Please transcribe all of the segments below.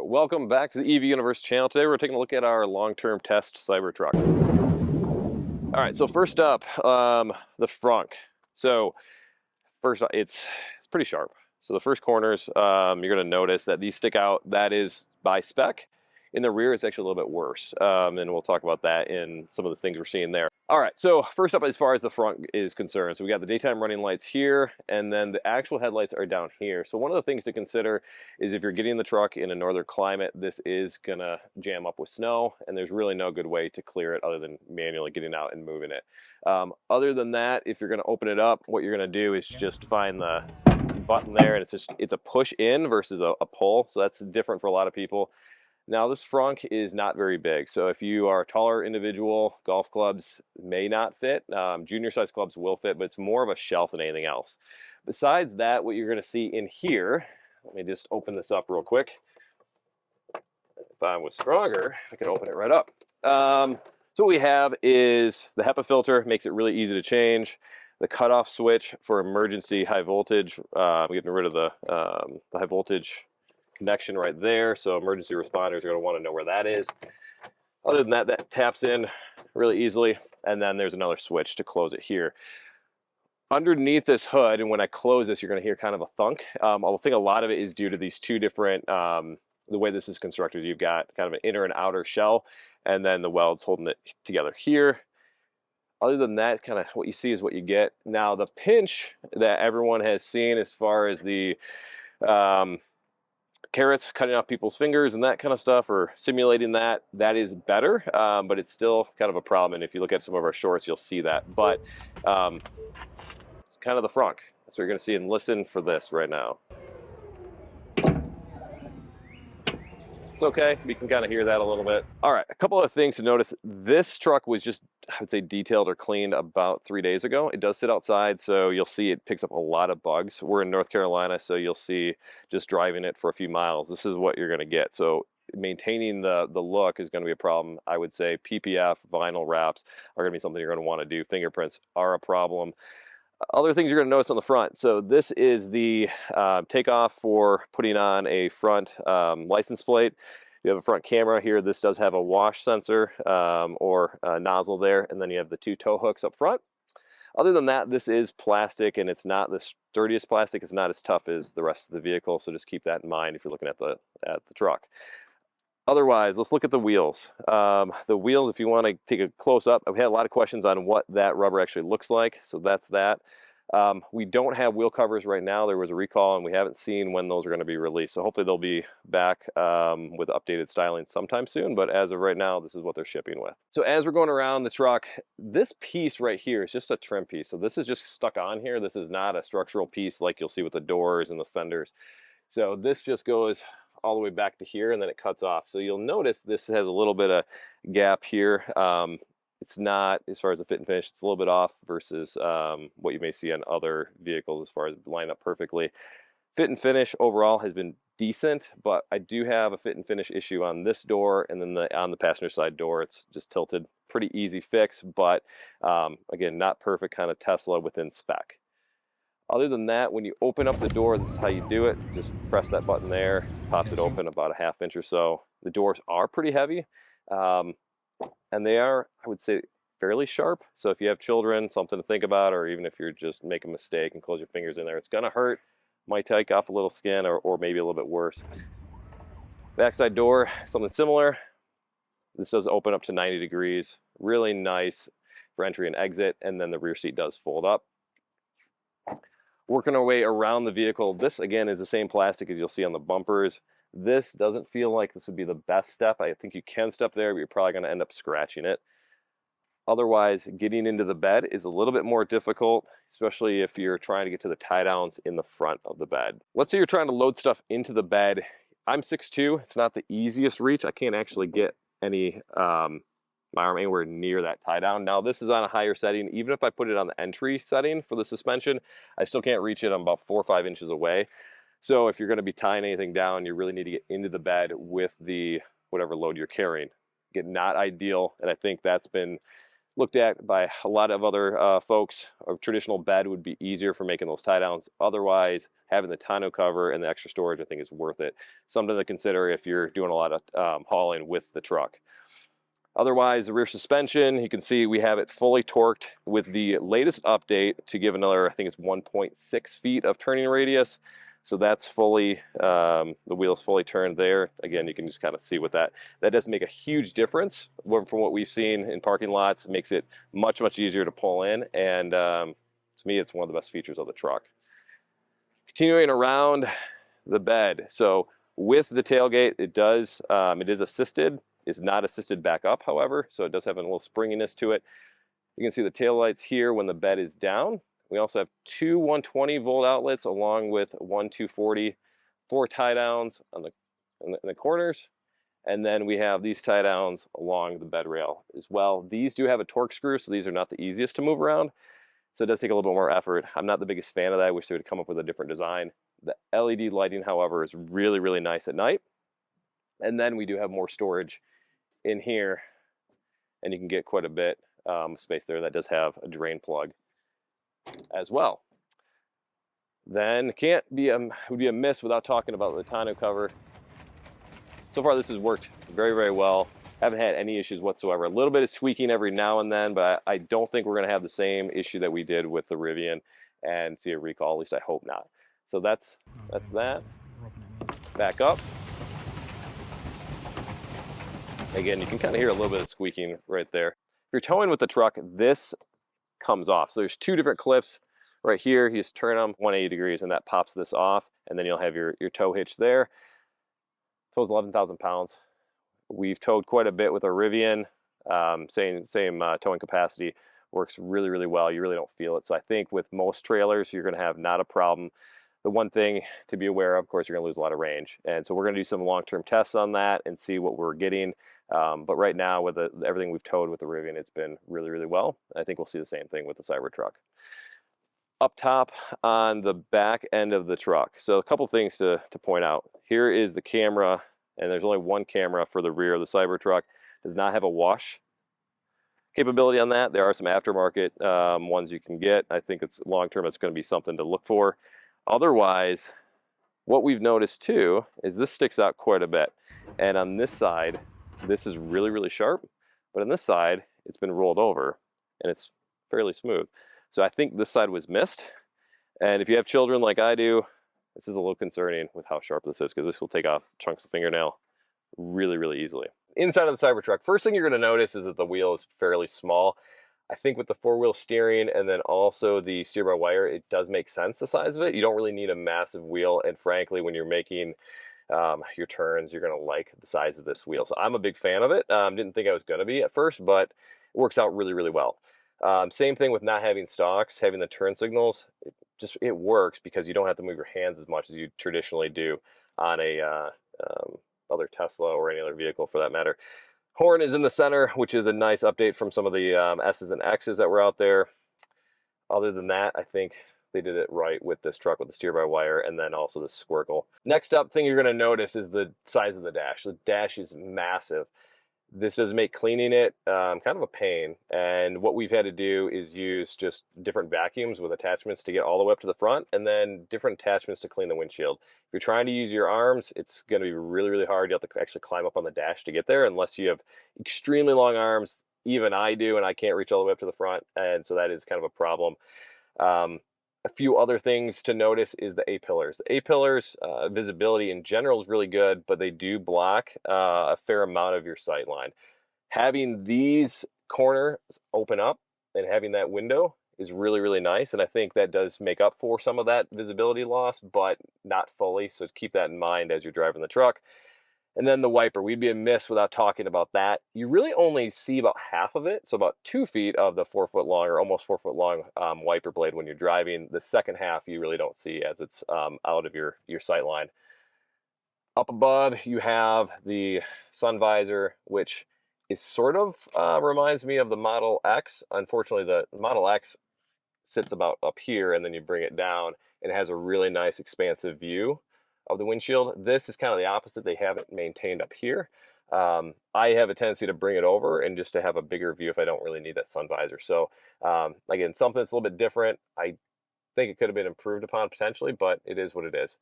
Welcome back to the EV Universe channel. Today we're taking a look at our long-term test Cybertruck. All right, so first up, the frunk. So first, it's pretty sharp. So the first corners, you're going to notice that these stick out. That is by spec. In the rear, it's actually a little bit worse, and we'll talk about that in some of the things we're seeing there. All right, so first up, as far as the front is concerned, so we got the daytime running lights here, and then the actual headlights are down here. So one of the things to consider is if you're getting the truck in a northern climate, this is gonna jam up with snow, and there's really no good way to clear it other than manually getting out and moving it. Other than that, if you're gonna open it up, what you're gonna do is just find the button there, and it's a push in versus a pull, so that's different for a lot of people. Now this frunk is not very big, so if you are a taller individual, golf clubs may not fit. Junior size clubs will fit, but it's more of a shelf than anything else. Besides that, what you're going to see in here, let me just open this up real quick. If I was stronger, I could open it right up. So what we have is the HEPA filter, makes it really easy to change. The cutoff switch for emergency high voltage, I'm getting rid of the high voltage connection right there, so emergency responders are going to want to know where that is. Other than that, that taps in really easily, and then there's another switch to close it here. Underneath this hood, and when I close this, you're going to hear kind of a thunk. I think a lot of it is due to these two different, the way this is constructed. You've got kind of an inner and outer shell, and then the welds holding it together here. Other than that, kind of what you see is what you get. Now, the pinch that everyone has seen as far as the carrots cutting off people's fingers and that kind of stuff, or simulating that, that is better, but it's still kind of a problem. And if you look at some of our shorts, you'll see that. But it's kind of the frunk. That's what you're going to see, and listen for this right now. It's okay, we can kind of hear that a little bit. All right, a couple of things to notice. This truck was just, I would say, detailed or cleaned about 3 days ago. It does sit outside, so you'll see it picks up a lot of bugs. We're in North Carolina, so you'll see just driving it for a few miles, this is what you're gonna get. So maintaining the look is gonna be a problem. I would say PPF, vinyl wraps are gonna be something you're gonna wanna do. Fingerprints are a problem. Other things you're going to notice on the front. So this is the takeoff for putting on a front license plate. You have a front camera here. This does have a wash sensor or a nozzle there, and then you have the two tow hooks up front. Other than that, this is plastic, and it's not the sturdiest plastic. It's not as tough as the rest of the vehicle, so just keep that in mind if you're looking at the truck. Otherwise, let's look at the wheels. The wheels, if you want to take a close up, I've had a lot of questions on what that rubber actually looks like, so that's that. We don't have wheel covers right now. There was a recall, and we haven't seen when those are going to be released, so hopefully they'll be back with updated styling sometime soon, but as of right now, this is what they're shipping with. So as we're going around the truck, this piece right here is just a trim piece, so this is just stuck on here. This is not a structural piece like you'll see with the doors and the fenders. So this just goes all the way back to here, and then it cuts off. So you'll notice this has a little bit of gap here. It's not, as far as the fit and finish, it's a little bit off versus what you may see on other vehicles as far as line up perfectly. Fit and finish overall has been decent, but I do have a fit and finish issue on this door, and then on the passenger side door, it's just tilted. Pretty easy fix, but again, not perfect, kind of Tesla within spec. Other than that, when you open up the door, this is how you do it. Just press that button there, pops it open about a ½ inch or so. The doors are pretty heavy, and they are, I would say, fairly sharp. So if you have children, something to think about, or even if you're just making a mistake and close your fingers in there, it's gonna hurt. Might take off a little skin, or maybe a little bit worse. Backside door, something similar. This does open up to 90 degrees. Really nice for entry and exit, and then the rear seat does fold up. Working our way around the vehicle, this again is the same plastic as you'll see on the bumpers. This doesn't feel like this would be the best step. I think you can step there, but you're probably going to end up scratching it. Otherwise, getting into the bed is a little bit more difficult, especially if you're trying to get to the tie downs in the front of the bed. Let's say you're trying to load stuff into the bed. I'm 6'2", it's not the easiest reach. I can't actually get any my arm anywhere near that tie down. Now this is on a higher setting. Even if I put it on the entry setting for the suspension, I still can't reach it. I'm about 4 or 5 inches away. So if you're going to be tying anything down, you really need to get into the bed with the whatever load you're carrying. Again, not ideal, and I think that's been looked at by a lot of other folks. A traditional bed would be easier for making those tie downs. Otherwise, having the tonneau cover and the extra storage I think is worth it. Something to consider if you're doing a lot of hauling with the truck. Otherwise, the rear suspension, you can see we have it fully torqued with the latest update to give another, I think it's 1.6 feet of turning radius. So that's fully, the wheel is fully turned there. Again, you can just kind of see what that does make a huge difference from what we've seen in parking lots. It makes it much, much easier to pull in. And to me, it's one of the best features of the truck. Continuing around the bed. So with the tailgate, it is assisted. It's not assisted back up, however, so it does have a little springiness to it. You can see the tail lights here when the bed is down. We also have two 120 volt outlets along with one 240, 4 tie downs on in the corners, and then we have these tie downs along the bed rail as well. These do have a torque screw, so these are not the easiest to move around, so it does take a little bit more effort. I'm not the biggest fan of that. I wish they would come up with a different design. The LED lighting, however, is really, really nice at night. And then we do have more storage in here, and you can get quite a bit of space there. That does have a drain plug as well. Then would be a miss without talking about the tonneau cover. So far this has worked very, very well. Haven't had any issues whatsoever. A little bit of squeaking every now and then, but I don't think we're going to have the same issue that we did with the Rivian and see a recall. At least I hope not. So that's that. Back up. Again, you can kind of hear a little bit of squeaking right there. If you're towing with the truck, this comes off. So there's two different clips right here. You just turn them 180 degrees and that pops this off, and then you'll have your tow hitch there. Tows 11,000 pounds. We've towed quite a bit with our Rivian. Same towing capacity. Works really, really well. You really don't feel it. So I think with most trailers, you're going to have not a problem. The one thing to be aware of course, you're going to lose a lot of range. And so we're going to do some long-term tests on that and see what we're getting. But right now, with everything we've towed with the Rivian, it's been really, really well. I think we'll see the same thing with the Cybertruck. Up top on the back end of the truck. So a couple things to point out. Here is the camera, and there's only one camera for the rear of the Cybertruck. It does not have a wash capability on that. There are some aftermarket ones you can get. I think it's long-term, it's going to be something to look for. Otherwise, what we've noticed too is this sticks out quite a bit. And on this side, this is really, really sharp, but on this side, it's been rolled over and it's fairly smooth. So I think this side was missed. And if you have children like I do, this is a little concerning with how sharp this is, because this will take off chunks of fingernail really, really easily. Inside of the Cybertruck, first thing you're going to notice is that the wheel is fairly small. I think with the four-wheel steering and then also the steer-by-wire, it does make sense, the size of it. You don't really need a massive wheel, and frankly, when you're making your turns, you're going to like the size of this wheel. So I'm a big fan of it. Didn't think I was going to be at first, but it works out really, really well. Same thing with not having stalks, having the turn signals. It works because you don't have to move your hands as much as you traditionally do on a other Tesla or any other vehicle for that matter. Horn is in the center, which is a nice update from some of the S's and X's that were out there. Other than that, I think they did it right with this truck with the steer-by-wire and then also the squircle. Next up thing you're going to notice is the size of the dash. The dash is massive. This does make cleaning it kind of a pain, and what we've had to do is use just different vacuums with attachments to get all the way up to the front, and then different attachments to clean the windshield. If you're trying to use your arms, it's going to be really, really hard. You have to actually climb up on the dash to get there unless you have extremely long arms. Even I do, and I can't reach all the way up to the front, and so that is kind of a problem. A few other things to notice is the A-pillars. The A-pillars visibility in general is really good, but they do block a fair amount of your sight line. Having these corners open up and having that window is really, really nice, and I think that does make up for some of that visibility loss, but not fully, so keep that in mind as you're driving the truck. And then the wiper, we'd be amiss without talking about that. You really only see about half of it, so about 2 feet of the 4 foot long or almost 4 foot long wiper blade when you're driving. The second half you really don't see as it's out of your sight line. Up above you have the sun visor, which is sort of reminds me of the Model X. Unfortunately, the Model X sits about up here and then you bring it down and it has a really nice expansive view of the windshield. This is kind of the opposite. They have it maintained up here. I have a tendency to bring it over and just to have a bigger view if I don't really need that sun visor. So again, something that's a little bit different. I think it could have been improved upon potentially, but it is what it is.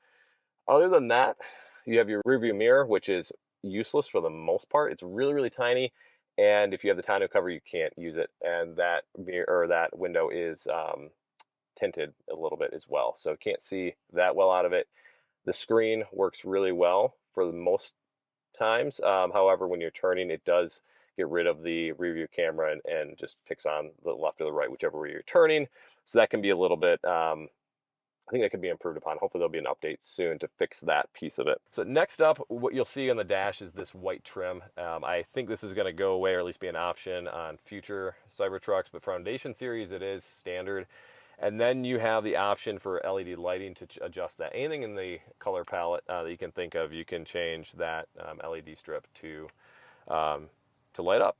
Other than that, you have your rearview mirror, which is useless for the most part. It's really, really tiny, and if you have the tonneau cover, you can't use it. And that mirror or that window is tinted a little bit as well, so can't see that well out of it. The screen works really well for the most times. However, when you're turning, it does get rid of the rear view camera and just picks on the left or the right, whichever way you're turning. So that can be a little bit, I think that could be improved upon. Hopefully there'll be an update soon to fix that piece of it. So next up, what you'll see on the dash is this white trim. I think this is going to go away, or at least be an option on future Cybertrucks, but Foundation Series it is standard. And then you have the option for LED lighting to adjust that. Anything in the color palette that you can think of, you can change that LED strip to light up.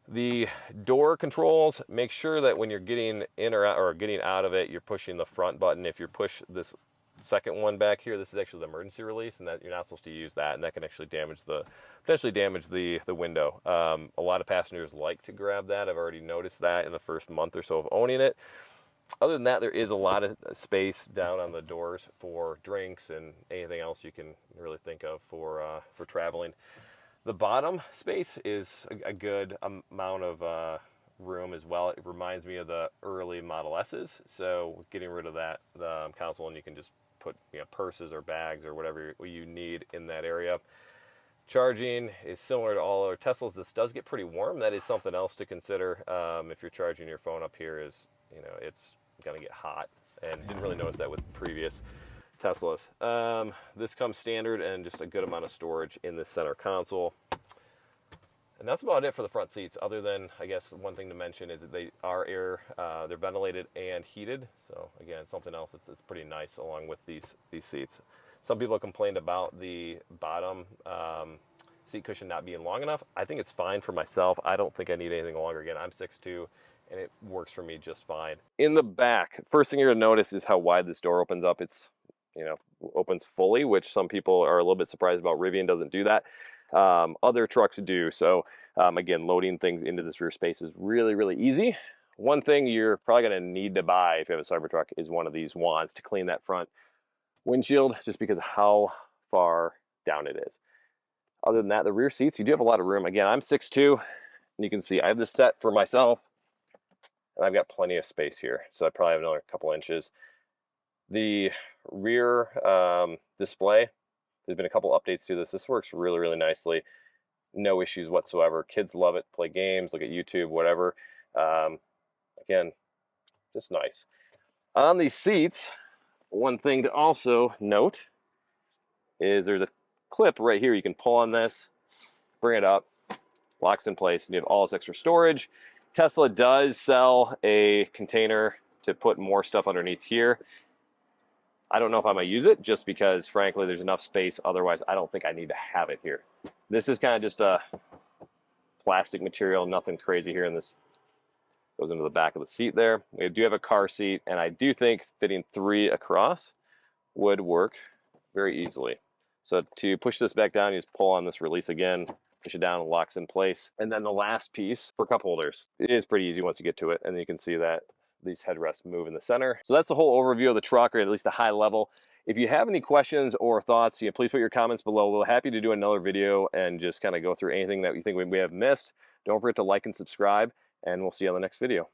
The door controls, make sure that when you're getting in or out, or getting out of it, you're pushing the front button. If you push this second one back here, this is actually the emergency release, and that you're not supposed to use that, and that can actually potentially damage the window. A lot of passengers like to grab that. I've already noticed that in the first month or so of owning it. Other than that, there is a lot of space down on the doors for drinks and anything else you can really think of for traveling. The bottom space is a good amount of room as well. It reminds me of the early Model S's. So getting rid of that console, and you can just put purses or bags or whatever you need in that area. Charging is similar to all other Teslas. This does get pretty warm. That is something else to consider if you're charging your phone up here. It's going to get hot, and didn't really notice that with previous Teslas. This comes standard and just a good amount of storage in the center console. And that's about it for the front seats, other than, I guess, one thing to mention is that they are they're ventilated and heated. So again, something else that's pretty nice along with these seats. Some people have complained about the bottom seat cushion not being long enough. I think it's fine for myself. I don't think I need anything longer. Again, I'm 6'2", and it works for me just fine. In the back, first thing you're gonna notice is how wide this door opens up. It's opens fully, which some people are a little bit surprised about. Rivian doesn't do that. Other trucks do. So again, loading things into this rear space is really, really easy. One thing you're probably going to need to buy if you have a Cybertruck is one of these wands to clean that front windshield, just because of how far down it is. Other than that, the rear seats, you do have a lot of room. Again, I'm 6'2", and you can see I have this set for myself, and I've got plenty of space here. So I probably have another couple inches. The rear display, there's been a couple updates to this. This works really, really nicely. No issues whatsoever. Kids love it. Play games, look at YouTube, whatever. Again, just nice. On these seats, one thing to also note is there's a clip right here. You can pull on this, bring it up, locks in place, and you have all this extra storage. Tesla does sell a container to put more stuff underneath here. I don't know if I'm going to use it, just because, frankly, there's enough space. Otherwise, I don't think I need to have it here. This is kind of just a plastic material, nothing crazy here. And this goes into the back of the seat there. We do have a car seat, and I do think fitting 3 across would work very easily. So to push this back down, you just pull on this release again, push it down, and locks in place. And then the last piece for cup holders. It is pretty easy once you get to it, and you can see that these headrests move in the center. So that's the whole overview of the truck, or at least a high level. If you have any questions or thoughts, please put your comments below. We're happy to do another video and just kind of go through anything that you think we may have missed. Don't forget to like and subscribe, and we'll see you on the next video.